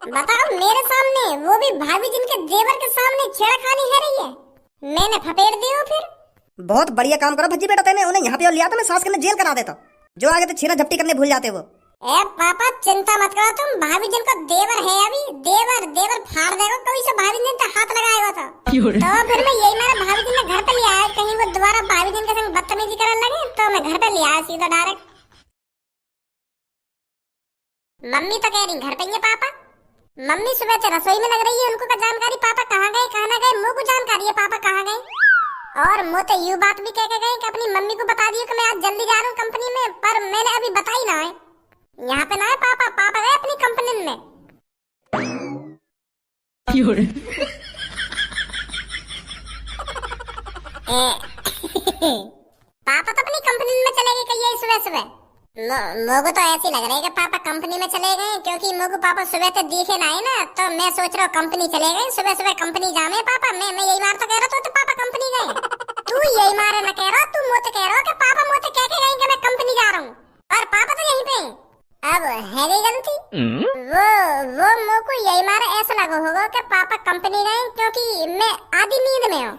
बताओ मेरे सामने, वो भी भाभी जिनके देवर के सामने छेड़खानी है रही है। मैंने फपेड़ दियो फिर। बहुत बढ़िया काम करो भज्जी बेटा, तेने उन्हें यहाँ पे और लिया तो मैं सास के जेल करा देता। जो आगे तो छीना झपटी करने भूल जाते वो। ए पापा चिंता मत करो तुम, भाभी जिनका देवर है अभी, देवर देवर फाड़ देगा कोई से भाभी जिन पे हाथ लगाएगा था। तो फिर मैं यही मेरा भाभी जिन ने घर पे लिया है, कहीं वो दोबारा भाभी जिन के संग बदतमीजी करने लगे तो मैं घर पे लिया है सीधा डायरेक्ट। मम्मी तो कह रही घर पे ही है पापा। मम्मी सुबह से रसोई में लग रही है, उनको का जानकारी पापा कहाँ गए कहाँ ना गए, मुँह को जानकारी है पापा कहाँ गए। और मुँह तो यूँ बात भी कह के गए कि अपनी मम्मी को बता दियो कि मैं आज जल्दी जा रहा हूँ कंपनी में, पर मैंने अभी बताई ना है। यहाँ पे ना है पापा, पापा गए अपनी कंपनी में। पापा तो अपनी कंपनी में चले गए कहिए सुबह सुबह। मोगो तो ऐसे लग रहा है कि पापा कंपनी में चले गए, क्योंकि मोगो पापा सुबह से दिखे ना है ना, तो मैं सोच रहा हूँ कंपनी चले गए, सुबह सुबह कंपनी जाने पापा। मैं यही मार तो कह रहा तो पापा कंपनी गए। तू यही मारे ना कह रहा, तू मोते कह रहा कि पापा मोते कह के गए कि मैं कंपनी जा रहा हूँ, और पापा तो यहीं पे। अब है गई गलती। वो मोको यही मारे ऐसा लगा होगा कि पापा कंपनी गए, क्योंकि मैं आधी नींद में हूँ,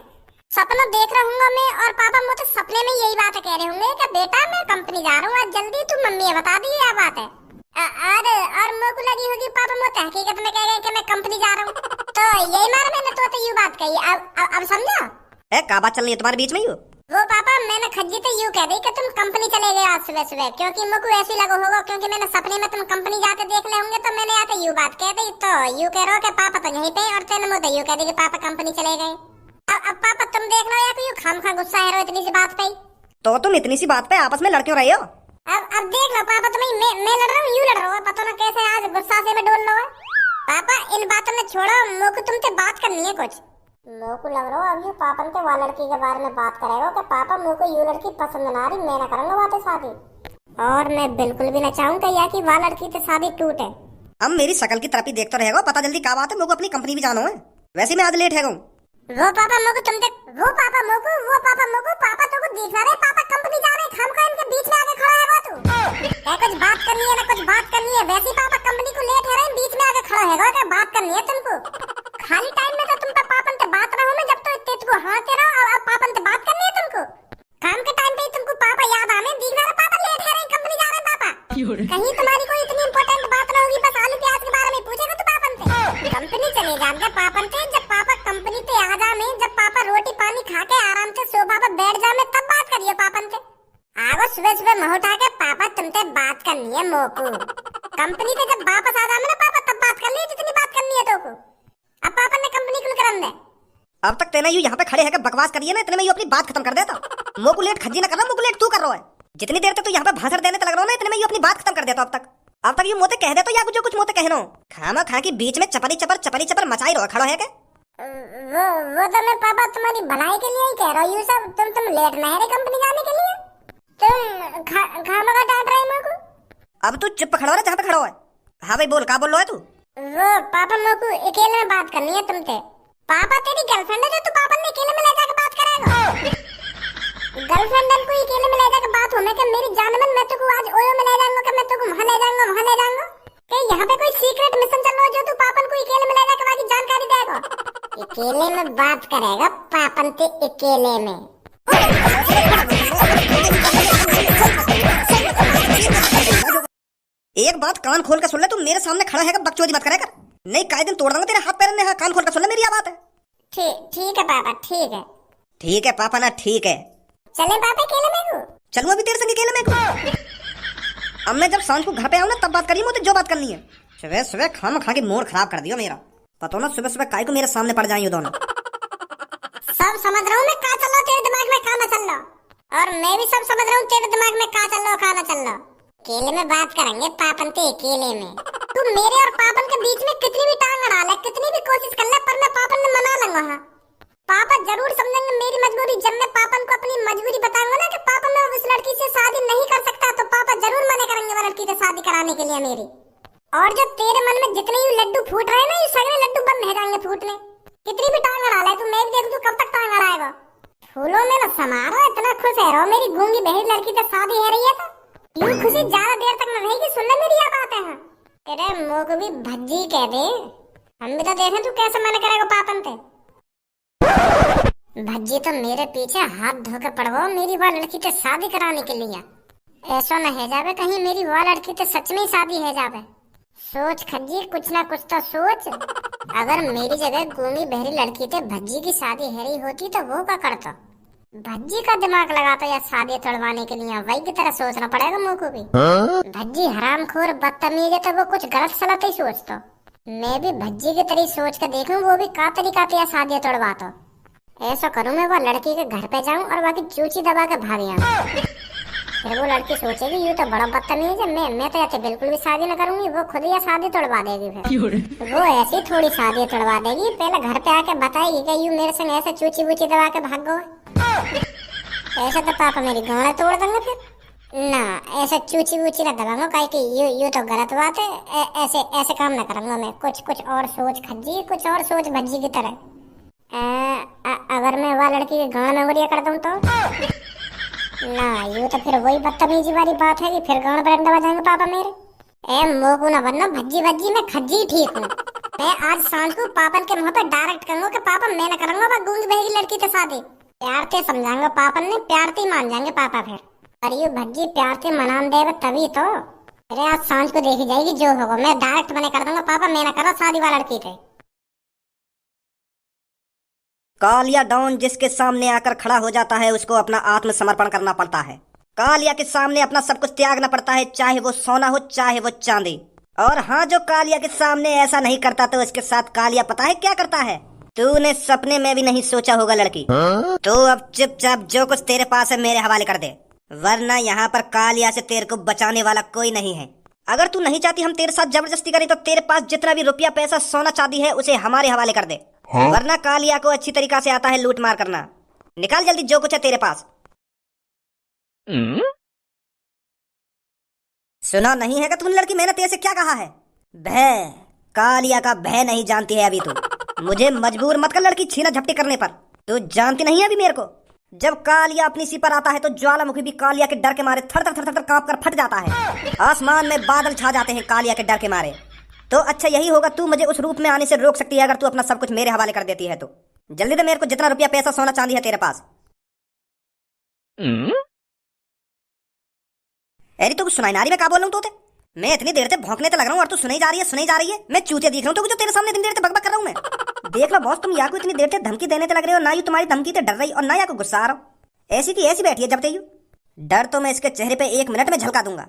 सपना देख रहा हूँ मैं, और पापा मुझे सपने में यही बात कह रहे होंगे कि बेटा मैं कंपनी जा रहा हूँ आज जल्दी, तू मम्मी बता दी क्या बात है। और मुझको लगी होगी पापा मुझे हकीकत में कह गए कि मैं कंपनी जा रहा हूँ, तो यही मार मैंने तो यूँ बात कही। अब समझा क्या बात चल रही है तुम्हारे बीच में यूँ? वो पापा मैंने खज्जी तो यूँ कह दी कि तुम कंपनी चले गए आज सुबह सुबह, क्योंकि मुझको ऐसे लगा होगा, क्योंकि मैंने सपने में तुम कंपनी जाते देख ले होंगे, तो मैंने आके यूँ बात कह दी। तो यूँ कह रहा हो कि पापा तो यहीं पे, और तेने मुझे यूँ कह दी कि पापा कंपनी चले गए। अब पापा तुम देख लो या कोई खामखा गुस्सा है रो इतनी सी बात पे। तो तुम इतनी सी बात पे आपस में लड़ क्यों रहे हो? अब देख लो पापा, मैं लड़ रहा हूँ, यूँ लड़ रहा हूँ, पता ना कैसे आज गुस्सा से मैं डोल लो है। पापा इन बातों में छोड़ो, मोको तुमसे बात करनी है कुछ। मोको लग रहा है अब ये पापन के वाला लड़की के बारे में बात करेगा कि पापा मोको यूँ लड़की पसंद ना रही, मैं ना करूँगा बातें शादी, और मैं बिल्कुल भी ना चाहूँगा या कि वाला लड़की से शादी टूटे। अब मेरी शकल की तरफ ही देखते रहेगा, पता जल्दी क्या बात है, मोको अपनी कंपनी भी जाना है, वैसे मैं आज लेट है। वो पापा मोको तुम देख, वो पापा मोको पापा तो को दिख रहा है, पापा कंपनी जा रहे हैं, खामखा इनके बीच में आके खड़ा है वो तू। क्या कुछ बात करनी है ना कुछ बात करनी है, वैसे पापा कंपनी को लेट है रहे, बीच में आके खड़ा है, क्या बात करनी है तुमको? खाली टाइम में तो तुम पे पापन से बात रहो, मैं जब तो तुमको हाँ कह रहा हूं, अब पापन से बात करनी है तुमको। काम के टाइम पे तुमको पापा याद आने, दिख रहा है पापा लेट है रहे, कंपनी जा रहे हैं पापा। कहीं तुम्हारी कोई इतनी इंपॉर्टेंट बात ना होगी, बस आलू प्याज के बारे में पूछेगा तो पापन से। कंपनी चले जाते पापन से, जब पापा कंपनी पे आ जाए, जब पापा रोटी पानी खा के आराम से सोफा पर बैठ जाए, तब बात करिए पापन से। आगो सुबह सुबह मुंह उठा के पापा तुमसे बात करनी है मोको। कंपनी से जब वापस आ जाए ना पापा, तब बात कर लिए जितनी बात करनी है तो। अब पापा ने कंपनी खुल कर दे। अब तक तेने यू यहाँ पे खड़े है बकवास करिए ना, इतने में यू अपनी बात खत्म कर देता। मोको लेट खज्जी ना करना, मोको लेट तू कर रहा है। जितनी देर तक तू यहाँ पे भाषण देने लग रहा है ना, इतने में यू अपनी बात खत्म कर देता। अब तक यू मोते कह दे तो या जो कुछ मोते कहना खामा खा की बीच में चपरी चपर मचाई रहो खड़ो है क्या? वो तो मैं पापा तुम्हारी भलाई के लिए ही कह रहा हूँ, सब तुम लेट ना है कंपनी जाने के लिए, तुम खामा का डांट रहे मेरे को। अब तू चुप खड़ा हो जहाँ पे खड़ा है। हाँ भाई बोल, क्या बोल रहा है तू? वो पापा मेरे को अकेले में बात करनी है तुमसे। पापा तेरी गर्लफ्रेंड है जो तू पापा ने अकेले में ले जाकर बात करेगा? गर्लफ्रेंड को अकेले में ले जाकर बात होने के मेरी जान में, मैं तो को आज ओयो में ले जाऊंगा कि मैं तो को वहां ले जाऊंगा कि यहाँ पे कोई सीक्रेट मिशन चल रहा है जो तू पापन को अकेले में ले जाकर बाकी जानकारी देगा। अकेले में बात करेगा पापन से, अकेले में। एक बात कान खोल कर सुन ले, तू मेरे सामने खड़ा है बकचोदी मत करे कर, नहीं काहे दिन तोड़ दूंगा तेरे हाथ पैर ने। कान खोल कर सुन ले, मेरी बात है। ठीक है पापा, ठीक है। ठीक है पापा ना, ठीक है। चले पापा अकेले में को? चलूं अभी तेरे संग अकेले में को? अब मैं जब सांझ को घर पे आऊं ना तब बात करिए मुझे जो बात करनी है। सुबह सुबह खाम खा के मूड खराब कर दियो मेरा, पता ना सुबह सुबह काय को मेरे सामने पड़ जाएंगे दोनों। सब समझ रहा हूँ मैं क्या चल रहा तेरे दिमाग में, क्या ना चल रहा, और मैं भी सब समझ रहा हूँ तेरे दिमाग में क्या चल रहा क्या ना चल रहा। अकेले में बात करेंगे पापन से, अकेले में। तू मेरे और पापन के बीच में कितनी भी टांग अड़ा ले, कितनी भी कोशिश कर ले, पर मैं पापन ने मना लूंगा। हाँ पापा जरूर समझेंगे मेरी मजबूरी, जब मैं पापन को अपनी मजबूरी बताऊंगा ना कि पापा मैं उस लड़की से शादी नहीं कर सकता, तो पापा जरूर मना करेंगे वो लड़की से शादी कराने के लिए मेरी। और जो तेरे मन में जितने ही लड्डू फूट रहे हैं ना, ये सारे लड्डू बंद हो जाएंगे फूटने। कितनी भी टांग अड़ा ले तू, मैं भी देख तू कब तक टांग अड़ाएगा। फूलों में ना समारो, इतना खुश है रो, मेरी गूंगी बहन लड़की से शादी हो रही है, तो यूं खुशी ज्यादा देर तक न रहेगी। सुन ले मेरी ये बात है। तेरे मुंह को भी भज्जी कह दे। हम भी तो देखें तू कैसे मना करेगा पापन पे। भज्जी तो मेरे पीछे हाथ धोकर पड़वाओ मेरी वो लड़की से शादी कराने के लिए। ऐसा न है जावे कहीं मेरी वो लड़की तो सच में ही शादी है जावे। सोच खज्जी कुछ ना कुछ तो सोच। अगर मेरी जगह गूंगी बहरी लड़की थे भज्जी की शादी हैरी होती तो वो क्या करता। भज्जी का दिमाग लगाता या शादी तोड़वाने के लिए वही की तरह सोचना पड़ेगा मुँह को भी। भज्जी हरामखोर बदतमीज है तो वो कुछ गलत सलत ही सोचता। मैं भी भज्जी की तरह सोच कर देखूं वो भी का तरीका शादी तोड़वाता। ऐसा करूं मैं वो लड़की के घर पे जाऊं और बाकी चूची दबा के भाग आऊं। फिर वो लड़की सोचेगी ये तो बड़ा बदतमीज है। मैं तो ऐसे बिल्कुल भी शादी न करूंगी। वो खुद ही शादी तोड़वा देगी। फिर वो ऐसी थोड़ी शादी तोड़वा देगी। पहले घर पे आके बताएगी कि यू मेरे संग ऐसे चूची बूची दबा के भाग गो। ऐसे तो पापा मेरी गांड तोड़ देंगे। फिर ना ऐसे चूची बूची ना दबाऊंगा काहे कि यू तो गलत बात है। ऐसे ऐसे काम ना करूंगा मैं। कुछ और सोच खज्जी कुछ और सोच भज्जी की तरह। अगर मैं वह लड़की के गांड में उंगलियां कर दूं तो ना ये तो फिर वही बदतमीजी वाली बात है कि फिर गांड पर दबा जाएंगे पापा मेरे। मोकू ना बनना भज्जी भज्जी मैं खज्जी ठीक हूँ। मैं आज सांझ को पापन के मुंह पे डायरेक्ट कहूंगा कि पापा मैं ना करूंगा वह गूंगी बहरी लड़की के शादी। प्यार से समझाऊंगा पापन ने प्यार से मान जाएंगे पापा फिर। और ये भज्जी प्यार से मनान देगा तभी तो। अरे आज सांझ को देखी जाएगी जो होगा। मैं डायरेक्ट मना कर दूंगा पापा मैं ना करो शादी वाला लड़की थे। कालिया डॉन जिसके सामने आकर खड़ा हो जाता है उसको अपना आत्मसमर्पण करना पड़ता है। कालिया के सामने अपना सब कुछ त्यागना पड़ता है, चाहे वो सोना हो चाहे वो चांदी। और हाँ, जो कालिया के सामने ऐसा नहीं करता तो उसके साथ कालिया पता है क्या करता है। तूने सपने में भी नहीं सोचा होगा लड़की। तो अब चुपचाप जो कुछ तेरे पास है मेरे हवाले कर दे, वरना यहाँ पर कालिया से तेरे को बचाने वाला कोई नहीं है। अगर तू नहीं चाहती हम तेरे साथ जबरदस्ती करें तो तेरे पास जितना भी रुपया पैसा सोना चांदी है उसे हमारे हवाले कर दे। वरना कालिया को अच्छी तरीका से आता है लूट मार करना। निकाल जल्दी जो कुछ है तेरे पास। सुना नहीं है कि तूने लड़की मैंने तेरे से क्या कहा है। भय, कालिया का भय नहीं जानती है अभी तू। मुझे मजबूर मत कर लड़की छीना झपटी करने पर। तू जानती नहीं है अभी मेरे को। जब कालिया अपनी सी पर आता है तो ज्वालामुखी भी कालिया के डर के मारे थर थर थर थर कांप कर फट जाता है। आसमान में बादल छा जाते हैं कालिया के डर के मारे। तो अच्छा यही होगा, तू मुझे उस रूप में आने से रोक सकती है अगर तू अपना सब कुछ मेरे हवाले कर देती है तो। जल्दी दे मेरे को जितना रुपया पैसा सोना चांदी है तेरे पास। अरे तू सुनाई ना रही मैं क्या बोल रहा हूँ। तो मैं इतनी देर से भौंकने तो लग रहा हूँ और तू सुनाई जा रही है। मैं चूतिया दिख रहा हूँ तो जो तेरे सामने इतनी देर से बकबक कर रहा हूँ मैं। देख लो बॉस, तुम या को इतनी देर से धमकी देने लग रहे हो, ना ही तुम्हारी धमकी से डर रही और ना या को गुस्सा आ रहा हूँ। ऐसी की ऐसी बैठी है जब ते डर तो मैं इसके चेहरे पे 1 मिनट में झलका दूंगा।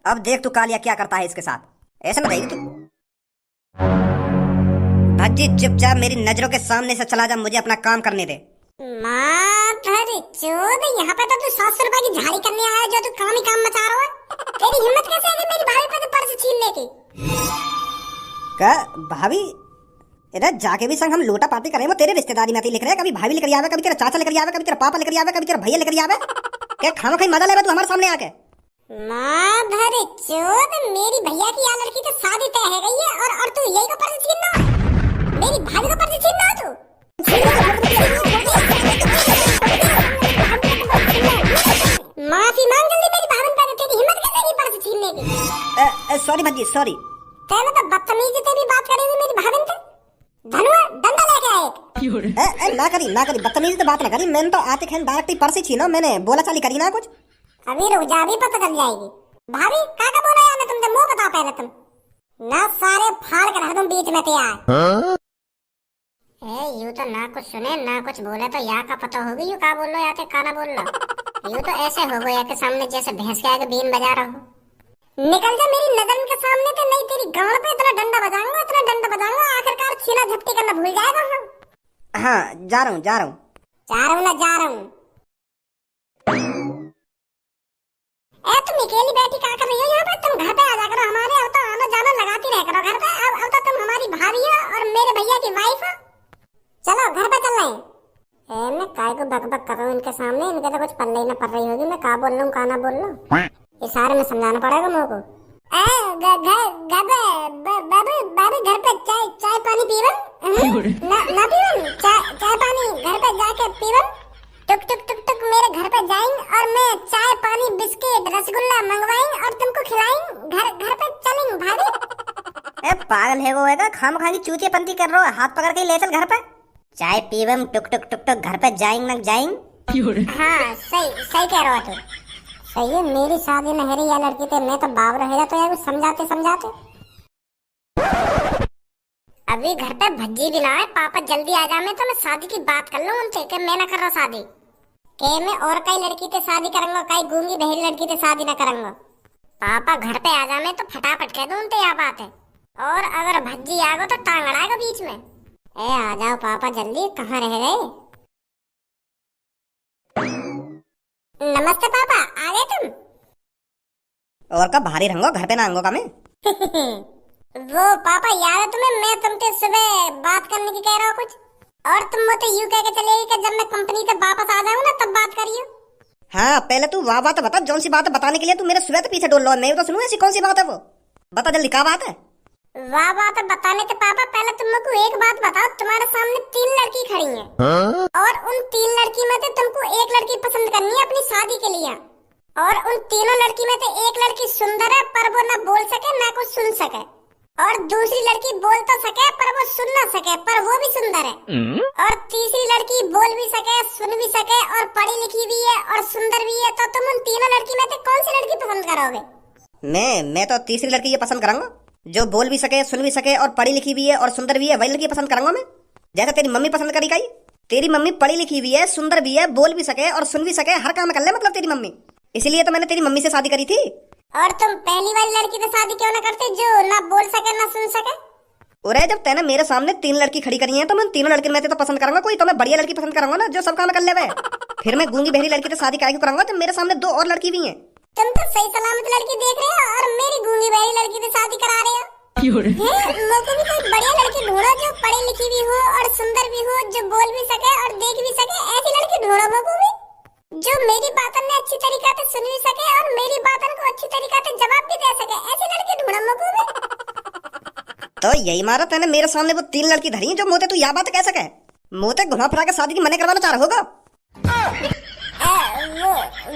अब देख तू कालिया क्या करता है इसके साथ। ऐसा ना रहेगी तू। भज्जी चुपचाप मेरी नजरों के सामने से चला जा, मुझे अपना काम करने दे। यहाँ पे तो तू 700 रुपए की झाड़ी करने आया जो तू काम ही काम मचा रहा है। तेरी हिम्मत कैसे है कि मेरी भाभी पे पर्स छीनने की। क्या भाभी? इधर जाके भी संग हम लोटा पार्टी करें, वो तेरे रिश्तेदारी में लिख रहे हैं। कभी भाभी लेकर आवे, कभी तेरा चाचा लेकर आवे, कभी तेरा पापा लेकर आवे, कभी तेरा भैया लेकर आवे। क्या खाना खाई मजा ले तू हमारे सामने आके। मेरी भैया की या लड़की तो शादी तय है गई है और तू यही को पर्स छीनना है। मेरी भाभी को पर्स छीनना है तू। माफी मांग जल्दी मेरी भाभी पे। तेरी हिम्मत कैसे है पर्स छीनने की। Sorry Bhajji sorry. तैने तो बदतमीजी से भी बात करी थी मेरी भाभी से। धनुआ डंडा लेके आए। ना करी बदतमीजी से बात ना करी। मैंने तो आते खेन डायरेक्ट ही पर्स छीना, मैंने बोला चाली करी ना कुछ। अभी रुक जा, अभी पता चल जाएगी। भाभी काका बोला यार मैं तुमसे मुंह बताओ पहले तुम ना सारे फाड़ कर रख दूं बीच में तैयार। यू तो ना कुछ सुने ना कुछ बोले तो यहाँ का पता होगी यू का बोल लो या काना बोल लो। यू तो ऐसे हो गया के सामने जैसे भैंस के आगे बीन बजा रहा हूँ। निकल जा मेरी नजर के सामने तो नहीं तेरी गांड पे इतना डंडा बजाऊंगा आखिरकार छीना झपटी करना भूल जाएगा। हाँ जा रहा हूँ। जा रहा हूँ। तुम अकेली बैठी क्या कर रही हो यहाँ पे। तुम घर पे आ जा करो हमारे। अब तो आना जाना लगाती रह करो घर पे। अब तो तुम हमारी भाभी हो और मेरे भैया की वाइफ हो। चलो घर पे चल रहे। मैं काय को बकबक कर रहा हूँ इनके सामने। इनके तो कुछ पल्ले ही ना पड़ रही होगी मैं का बोल रहा हूँ का ना बोल रहा हूँ। ये सारे में समझाना पड़ेगा मेरे को। बाबू घर पे चाय पानी पीवन ना पीवन। चाय पानी घर पे जाके पीवन। टुक टुक टुक टुक मेरे घर पे जाएंगे और मैं चाय पानी बिस्किट रसगुल्ला मंगवाएंगे और तुमको खिलाएंगे। घर पे चलेंगे भाभी। पागल है वो है खाम खा की चूतियापंती कर रहा है। हाथ पकड़ के ले चल घर पे, चाय पीवम टुक टुक टुक टुक घर पे जाएंगे ना जाएंगे। हाँ सही सही कह रहा तू। सही है, मेरी शादी न हेरी या लड़की थे, मैं तो बाब रहेगा तो यार कुछ समझाते समझाते। अभी घर पे भज्जी भी ना है, पापा जल्दी आ जा, मैं तो मैं शादी की बात कर लूं उनसे कि मैं ना कर रहा शादी, के मैं और कई लड़की से शादी करूंगा, कई गूंगी बहरी लड़की से शादी ना करूंगा। पापा घर पे आ जा, मैं तो फटाफट कह दूं उनसे यह बात है, और अगर भज्जी आ गो तो टांग अड़ाएगा बीच में। ए आ जाओ पापा जल्दी, कहाँ रह गए? नमस्ते पापा, आ गए तुम? और का भारी रंगो घर पे ना आंगो का मैं। वो पापा याद है तुम्हें, मैं तुमसे सुबह बात करने की कह रहा हूँ कुछ, और तुम मुझे यूं कह के चले गए कि जब मैं कंपनी से वापस आ जाऊँ ना तब बात करियो। हाँ पहले तू वाह बात बता, जौन सी बात बताने के लिए तू मेरे सुबह तो पीछे डोल लो, मैं तो सुनूं ऐसी कौन सी बात है वो, बता जल्दी क्या बात है। वाह बात बताने के पापा पहले तुम को एक बात बताओ, तुम्हारे सामने 3 लड़की खड़ी हैं, और उन 3 लड़की में से तुमको एक लड़की पसंद करनी है अपनी शादी के लिए, और उन तीनों लड़की में से एक लड़की सुंदर है पर वो ना बोल सके ना कुछ सुन सके, और दूसरी लड़की बोल तो सके पर वो सुन ना सके पर वो भी सुंदर है, और तीसरी लड़की बोल भी सके सुन भी सके और पढ़ी लिखी भी है और सुंदर भी है। तो तुम उन तीनों लड़की में से कौन सी लड़की पसंद करोगे? मैं तो तीसरी लड़की ये पसंद करूंगा, जो बोल भी सके सुन भी सके और पढ़ी लिखी भी है और सुंदर भी है, वही लड़की पसंद करूंगा मैं, जैसा तेरी मम्मी पसंद करी गई। तेरी मम्मी पढ़ी लिखी भी है, सुंदर भी है, बोल भी सके और सुन भी सके, हर काम कर ले मतलब तेरी मम्मी, इसलिए तो मैंने तेरी मम्मी से शादी करी थी। और तुम पहली वाली लड़की से शादी क्यों ना करते जो ना बोल सके ना सुन सके? अरे जब तैने मेरे सामने 3 लड़की खड़ी करी है तो मैं तीनों लड़की में से तो पसंद करूंगा कोई, तो मैं बढ़िया लड़की पसंद करूंगा ना जो सब काम कर ले। फिर मैं गूंगी बहरी लड़की से शादी काहे क्यों करूंगा जब मेरे सामने 2 और लड़की भी हैं। तुम तो सही सलामत लड़की देख रहे हो और मेरी गूंगी बहरी लड़की से शादी करा रहे हो। मुझे भी कोई बढ़िया लड़की ढूंढो जो पढ़ी लिखी भी हो और सुंदर भी हो, जो बोल भी सके और देख भी सके, ऐसी लड़की ढूंढो मुझको भी, जो मेरी बातों ने अच्छी तरीके से सुन भी सके और मेरी बातों को अच्छी तरीके से जवाब भी दे सके, ऐसी लड़की ढूंढो मुझको भी। तो यही मारा तैने मेरे सामने वो 3 लड़की धरी जो मोते तू या बात कह सके, मोते घुमा फिरा के शादी की मने करवाना चाह रहा होगा।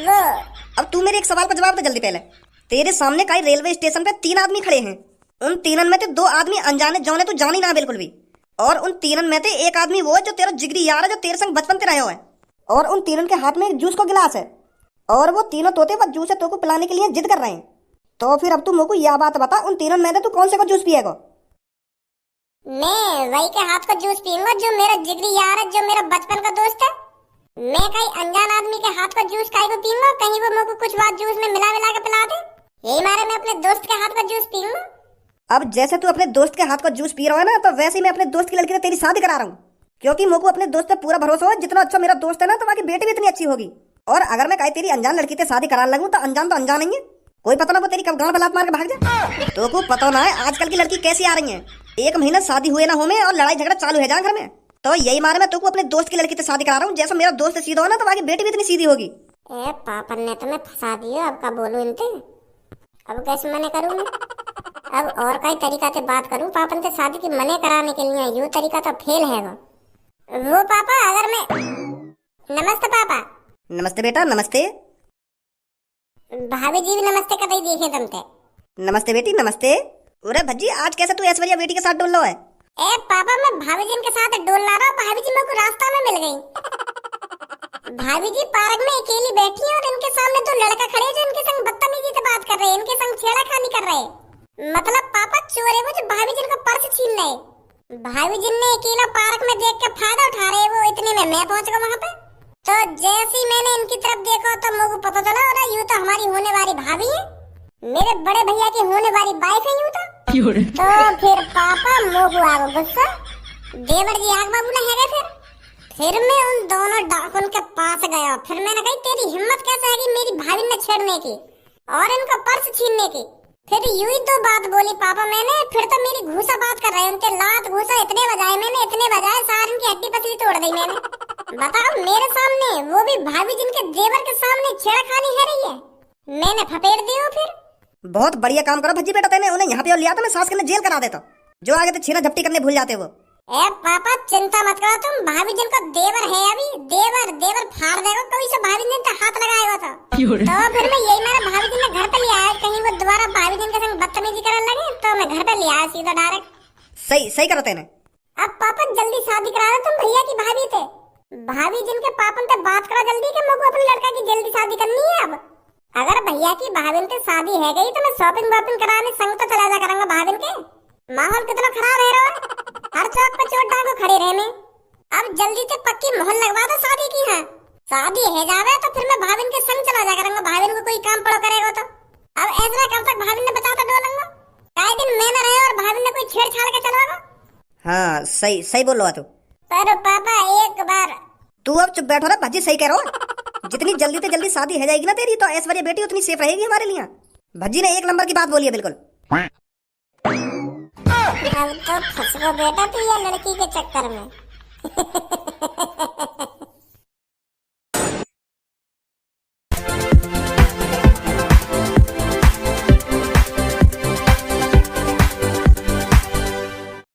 वो अब तू मेरे एक सवाल का जवाब दे जल्दी। पहले तेरे सामने कई रेलवे स्टेशन पे 3 आदमी खड़े हैं, उन तीनों में से 2 आदमी अनजाने जौने तू जानी ना बिल्कुल भी, और उन तीनों में से एक आदमी वो जो तेरा जिगरी यार है, जो तेरे संग बचपन से रहा है, और उन तीनों के हाथ में एक जूस का गिलास है, और वो तीनों तोते बस जूस है तो को पिलाने के लिए जिद कर रहे हैं। तो फिर अब तू मुझको यह बात बता, उन तीनों में से तू कौन से को जूस पिएगा? मैं वही के हाथ का जूस पीऊंगा जो मेरा जिगरी यार है, जो मेरा बचपन का दोस्त है। मैं कहीं अनजान आदमी के हाथ का जूस काहे को पीऊंगा, कहीं वो मुझको कुछ बात जूस में मिला के पिला दे, यही मारे मैं अपने दोस्त के हाथ का जूस पीऊंगा। अब जैसे तू अपने दोस्त के हाथ का जूस पी रहा है ना, तो वैसे ही मैं अपने दोस्त की लड़की से तेरी शादी करा रहा हूँ, क्योंकि मुझको अपने दोस्त पे पूरा भरोसा हो, जितना अच्छा मेरा दोस्त है ना तो बाकी बेटी भी इतनी अच्छी होगी। और अगर मैं कहीं तेरी अनजान लड़की से शादी कराने लगूं तो अनजान नहीं है, कोई पता ना वो तेरी कब गांड बलात मार के भाग जाए। तो को पता ना है आजकल की लड़की कैसी आ रही है, 1 महीना शादी हुए ना हो में और लड़ाई झगड़ा चालू है जा घर में। तो यही मारे मैं तुमको अपने दोस्त की लड़की से शादी करा रहा हूँ, जैसा मेरा दोस्त सीधा हो ना तो बाकी बेटी भी इतनी सीधी होगी। ए पापा ने तो मैं फंसा दिया, अब का बोलूं इनसे, अब कैसे मने करूं मैं? अब और कई तरीका से बात करूं पापन से शादी की मने कराने के लिए, यूं तरीका तो फेल है वो पापा। अगर मैं नमस्ते पापा। नमस्ते बेटा नमस्ते। भाभी जी भी नमस्ते कर रही देखे तुमसे। नमस्ते बेटी नमस्ते। अरे भज्जी आज कैसे तू ऐश्वर्या बेटी के साथ डोल रहा है? ए पापा मैं भाभी जी के साथ डोल रहा हूँ, भाभी जी मेरे को रास्ता में मिल गई। भाभी जी पार्क में अकेली बैठी है और इनके सामने 2 लड़का खड़े जो इनके संग बदतमीजी से बात कर रहे हैं, इनके संग छेड़खानी कर रहे हैं। मतलब पापा चोर है वो जो भाभी जी का पर्स छीन रहे। भाभी जी ने अकेला पार्क में देख के फायदा उठा रहे, वो इतने में मैं पहुंच गया वहाँ पे। तो जैसे ही मैंने इनकी तरफ देखा तो मुझे पता चला और यूं तो हमारी होने वाली भाभी है, मेरे बड़े भैया की होने वाली वाइफ है यूं तो। तो फिर पापा मोगू आ गया गुस्सा, देवर जी आग बाबू ने है फिर मैं उन दोनों डाकुन के पास गया। फिर मैंने कही तेरी हिम्मत कैसे है कि मेरी भाभी ने छेड़ने की और इनका पर्स छीनने की। फिर यूं ही 2 बात बोली पापा मैंने, फिर तो मेरी घूसा बात कर रहे उनके लात घूसा इतने बजाए मैंने, इतने बजाए सार इनकी हड्डी पसली तोड़ दी मैंने। बताओ मेरे सामने, वो भी भाभी जिनके देवर के सामने छेड़खानी है रही है, मैंने फपेड़ दी हो। फिर बहुत बढ़िया काम करो भज्जी बेटा, तेने उन्हें यहाँ पे लिया तो मैं सास के जेल करा देता, जो आगे तो छीना झपटी करने भूल जाते वो। ए पापा चिंता मत करो तुम, भाभी जिन का देवर है अभी, देवर फाड़ देगा कभी से भाभी ने हाथ लगाएगा तो फिर मैं यही मेरा भाभी जी ने घर पे ले आया, कहीं वो दोबारा भाभी जी के संग बदतमीजी बदतमीजी करने लगे तो मैं घर पे ले आया सीधा डायरेक्ट। सही सही करो तेने। अब पापा जल्दी शादी करा रहे तुम भैया की भाभी थे, भाभी जिनके पापन से बात करा जल्दी कि मेरे को अपने लड़का की जल्दी शादी करनी है। अब अगर भैया की भाभी से शादी है गई तो मैं शॉपिंग वॉपिंग कराने संग तो चला जा करूंगा भाभी के। माहौल कितना खराब है रो, हर चौक पे चोट डाल को खड़ी रहने। अब जल्दी से पक्की मोहर लगवा दो शादी की। है शादी है जावे तो फिर मैं भाभी के संग चला जा करूंगा, भाभी को कोई काम पड़ो करेगा तो। अब ऐसा कब तक भाभी ने बताता डोलूंगा, कई दिन मैं न रहे और भाभी ने कोई छेड़छाड़ के चलवागा। हाँ सही सही बोल रहा तू। पर पापा एक बार तू अब चुप बैठो ना, भज्जी सही कह रहा हो। जितनी जल्दी से जल्दी शादी है जाएगी ना तेरी तो ऐश्वर्या बेटी उतनी सेफ रहेगी हमारे लिए। भज्जी ने एक नंबर की बात बोली है बिल्कुल। अब तो फंस गो बेटा तू ये लड़की के चक्कर में।